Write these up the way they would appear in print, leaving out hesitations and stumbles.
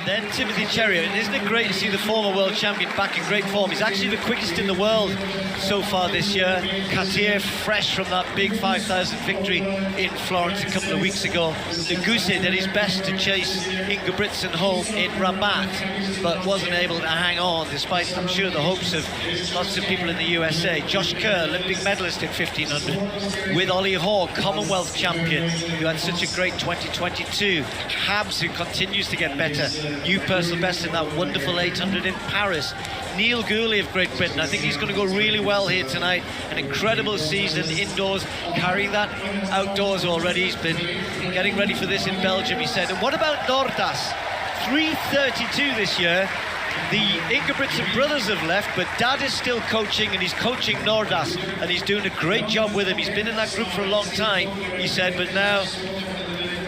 Then Timothy CHERUIYOT, and isn't it great to see the former world champion back in great form? He's actually the quickest in the world so far this year. KATIR, fresh from that big 5,000 victory in Florence a couple of weeks ago. NUGUSE did his best to chase Ingebrigtsen home in Rabat, but wasn't able to hang on, despite, I'm sure, the hopes of lots of people in the USA. Josh GBR, Olympic medalist in 1500, with Ollie HOARE, Commonwealth champion, who had such a great 2022. HABZ, who continues to get better. New personal best in that wonderful 800 in Paris. Neil GBR of Great Britain, I think he's going to go really well here tonight. An incredible season indoors, carrying that outdoors already. He's been getting ready for this in Belgium, he said. And what about NORDÅS? 3:32 this year. The Ingebrigtsen brothers have left, but Dad is still coaching, and he's coaching NORDÅS, and he's doing a great job with him. He's been in that group for a long time, he said, but now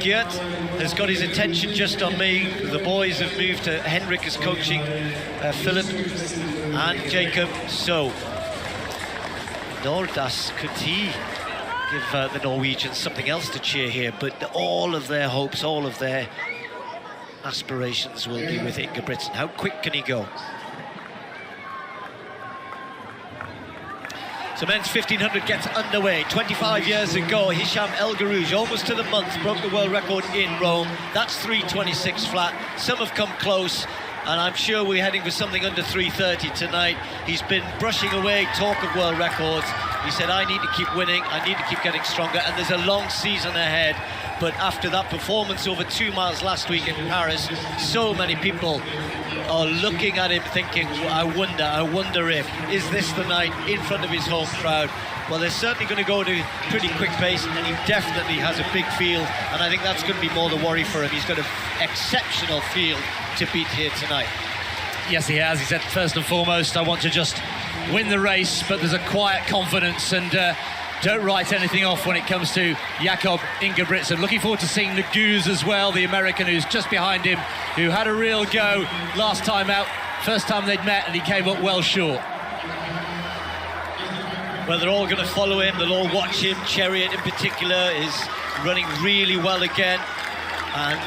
Geert has got his attention just on me. The boys have moved to Henrik is coaching, Philip and Jacob. So, NORDÅS, could he give the Norwegians something else to cheer here? But all of their hopes, all of their aspirations will be with Ingebrigtsen. How quick can he go? So men's 1500 gets underway. 25 years ago, Hicham El Guerrouj, almost to the month, broke the world record in Rome. That's 3:26 flat. Some have come close, and I'm sure we're heading for something under 3:30 tonight. He's been brushing away talk of world records. He said, I need to keep winning, I need to keep getting stronger, and there's a long season ahead. But after that performance over 2 miles last week in Paris, so many people are looking at him thinking, I wonder if, is this the night in front of his home crowd? Well, they're certainly going to go at a pretty quick pace, and he definitely has a big field, and I think that's going to be more the worry for him. He's got an exceptional field to beat here tonight. Yes, he has. He said, first and foremost, I want to just win the race, but there's a quiet confidence, and don't write anything off when it comes to Jakob Ingebrigtsen. Looking forward to seeing NUGUSE as well, the American who's just behind him, who had a real go last time out, first time they'd met, and he came up well short. Well, they're all going to follow him, they'll all watch him. CHERUIYOT in particular is running really well again, and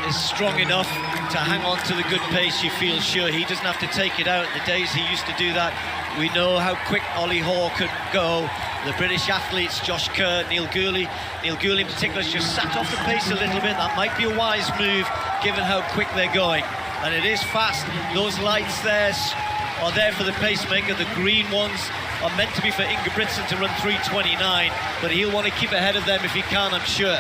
is strong enough to hang on to the good pace. You feel sure he doesn't have to take it out. The days he used to do that, we know how quick Ollie HOARE could go. The British athletes, Josh GBR, Neil GBR. Neil GBR in particular has just sat off the pace a little bit. That might be a wise move given how quick they're going. And it is fast. Those lights there are there for the pacemaker. The green ones are meant to be for Ingebrigtsen to run 3:29, but he'll want to keep ahead of them if he can, I'm sure.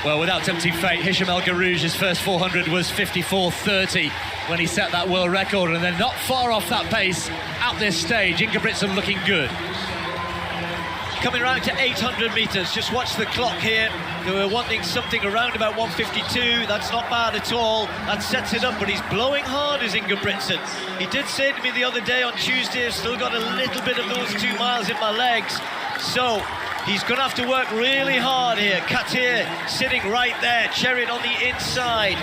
Well, without tempting fate, Hicham El Guerrouj's first 400 was 54:30 when he set that world record, and they're not far off that pace at this stage. Ingebrigtsen looking good. Coming around to 800 metres, just watch the clock here. They were wanting something around about 1:52. That's not bad at all. That sets it up, but he's blowing hard as Ingebrigtsen. He did say to me the other day on Tuesday, I've still got a little bit of those 2 miles in my legs. So he's going to have to work really hard here. KATIR sitting right there, CHERUIYOT on the inside.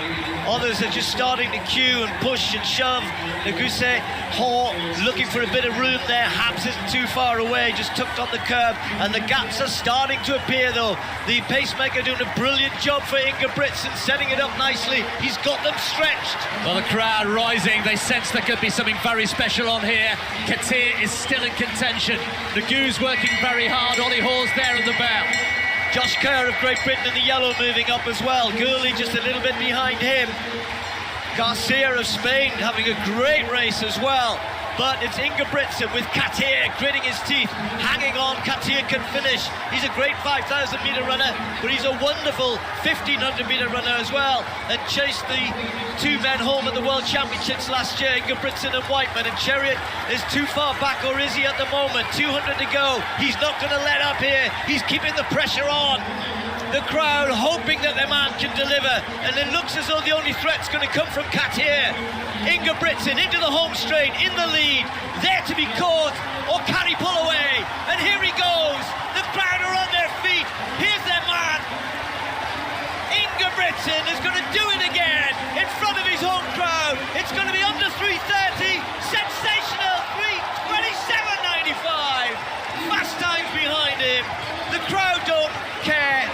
Others are just starting to queue and push and shove. NUGUSE, HOARE looking for a bit of room there. HABZ isn't too far away, just tucked on the curb. And the gaps are starting to appear though. The pacemaker doing a brilliant job for Ingebrigtsen, setting it up nicely. He's got them stretched. Well, the crowd rising. They sense there could be something very special on here. KATIR is still in contention. NUGUSE working very hard. Ollie HOARE's there at the bow. Josh GBR of Great Britain in the yellow moving up as well. GOURLEY just a little bit behind him. GARCÍA of Spain having a great race as well. But it's Ingebrigtsen with KATIR gritting his teeth, hanging on. KATIR can finish. He's a great 5,000 metre runner, but he's a wonderful 1,500 metre runner as well, and chased the two men home at the World Championships last year, Ingebrigtsen and Whiteman. And CHERUIYOT is too far back, or is he at the moment? 200 to go. He's not going to let up here. He's keeping the pressure on. The crowd hoping that their man can deliver, and it looks as though the only threat's going to come from KATIR. Ingebrigtsen into the home straight, in the lead, there to be caught, or can he pull away? And here he goes. The crowd are on their feet. Here's their man. Ingebrigtsen is going to do it again in front of his home crowd. It's going to be under 3:30. Sensational. 3:27.95. Fast times behind him. The crowd don't care.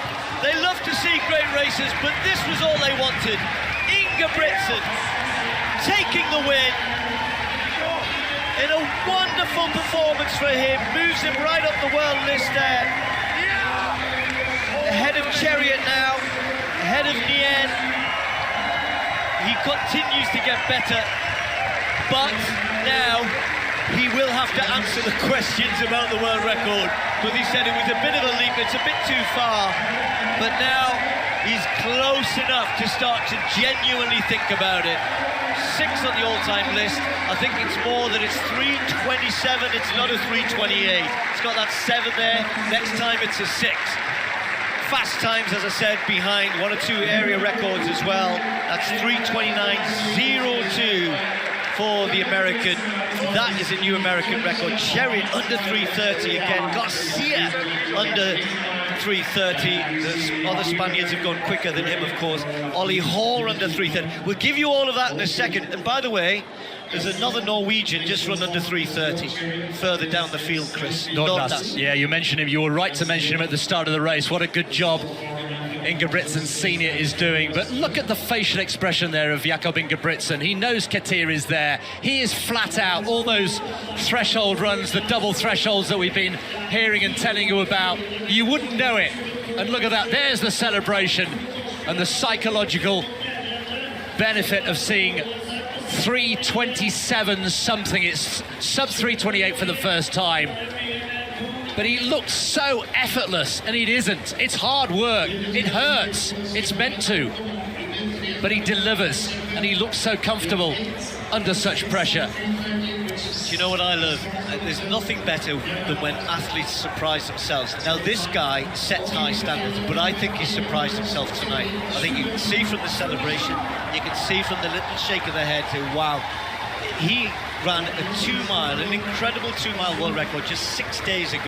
They love to see great races, but this was all they wanted. Ingebrigtsen taking the win in a wonderful performance for him, moves him right up the world list there. Ahead of CHERUIYOT now, ahead of Nien. He continues to get better, but now he will have to answer the questions about the world record, because he said it was a bit of a leap, it's a bit too far, but now he's close enough to start to genuinely think about it. 6 on the all-time list. I think it's more that it's 3:27, it's not a 3:28. It's got that 7 there, next time it's a 6. Fast times, as I said, behind 1 or 2 area records as well. That's 3:29.02 for the American. That is a new American record. CHERUIYOT under 3:30 again. GARCÍA under 3:30. The other Spaniards have gone quicker than him, of course. HOARE under 3:30. We'll give you all of that in a second. And by the way, there's another Norwegian just run under 3:30 further down the field, Chris. NORDÅS. Yeah, you mentioned him. You were right to mention him at the start of the race. What a good job Ingebrigtsen Senior is doing. But look at the facial expression there of Jakob Ingebrigtsen. He knows KATIR is there. He is flat out. All those threshold runs, the double thresholds that we've been hearing and telling you about, you wouldn't know it. And look at that. There's the celebration and the psychological benefit of seeing 3:27 something. It's sub 3:28 for the first time. But he looks so effortless, and it isn't. It's hard work. It hurts. It's meant to. But he delivers, and he looks so comfortable under such pressure. Do you know what I love? There's nothing better than when athletes surprise themselves. Now, this guy sets high standards, but I think he surprised himself tonight. I think you can see from the celebration, you can see from the little shake of the head, wow. He ran a 2 mile, an incredible 2 mile world record just 6 days ago.